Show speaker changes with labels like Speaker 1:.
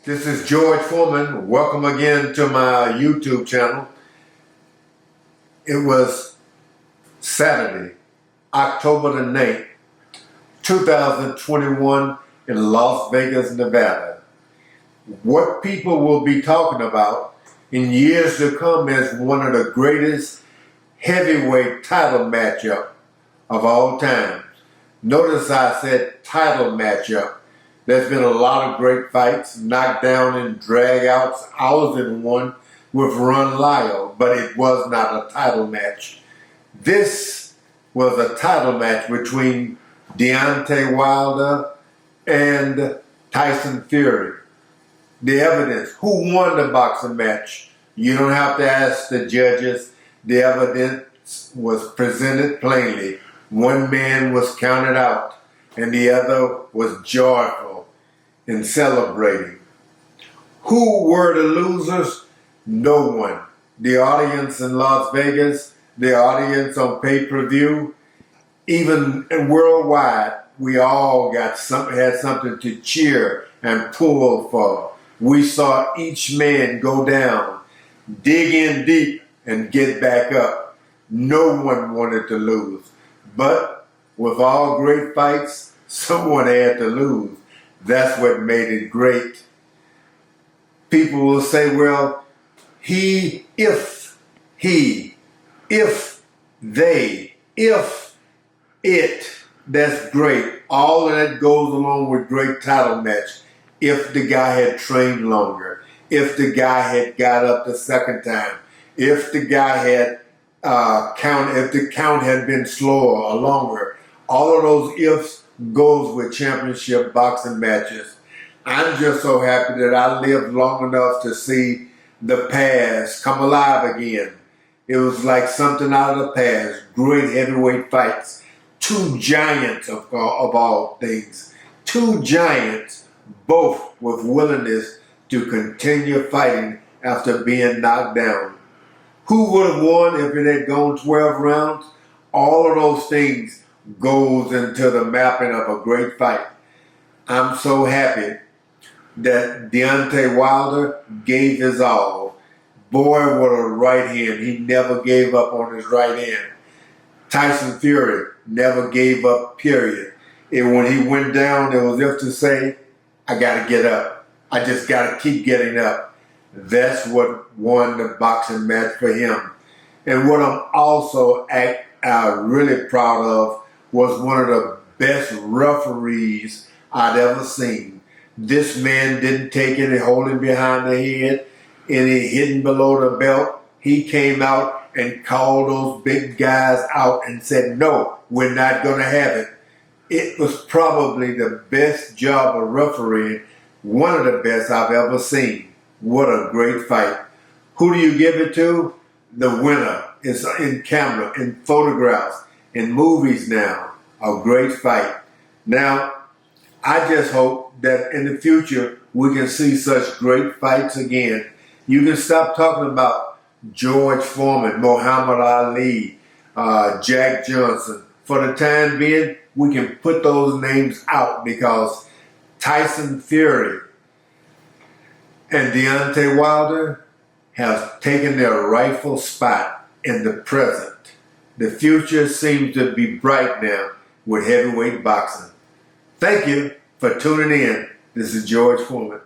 Speaker 1: This is George Foreman. Welcome again to my YouTube channel. It was Saturday, October the 9th, 2021 in Las Vegas, Nevada. What people will be talking about in years to come as one of the greatest heavyweight title matchup of all time. Notice I said title matchup. There's been a lot of great fights, knockdown and drag-outs. I was in one with Ron Lyle, but it was not a title match. This was a title match between Deontay Wilder and Tyson Fury. The evidence, who won the boxing match? You don't have to ask the judges. The evidence was presented plainly. One man was counted out, and the other was joyful in celebrating. Who were the losers? No one. The audience in Las Vegas, the audience on pay-per-view, even worldwide, we all had something to cheer and pull for. We saw each man go down, dig in deep, and get back up. No one wanted to lose. But with all great fights, someone had to lose. That's what made it great. People will say, well, if they, if it, that's great. All of that goes along with great title match. If the guy had trained longer, if the guy had got up the second time, if the guy had if the count had been slower or longer, all of those ifs goes with championship boxing matches. I'm just so happy that I lived long enough to see the past come alive again. It was like something out of the past. Great heavyweight fights. Two giants of all things. Two giants, both with willingness to continue fighting after being knocked down. Who would have won if it had gone 12 rounds? All of those things goes into the mapping of a great fight. I'm so happy that Deontay Wilder gave his all. Boy, what a right hand. He never gave up on his right hand. Tyson Fury never gave up, period. And when he went down, it was if to say, I got to get up. I just got to keep getting up. That's what won the boxing match for him. And what I'm also really proud of was one of the best referees I'd ever seen. This man didn't take any holding behind the head, any hitting below the belt. He came out and called those big guys out and said, no, we're not going to have it. It was probably the best job of refereeing, one of the best I've ever seen. What a great fight. Who do you give it to? The winner. It's in camera, in photographs, in movies now. A great fight. Now, I just hope that in the future we can see such great fights again. You can stop talking about George Foreman, Muhammad Ali, Jack Johnson. For the time being, we can put those names out because Tyson Fury and Deontay Wilder have taken their rightful spot in the present. The future seems to be bright now with heavyweight boxing. Thank you for tuning in. This is George Foreman.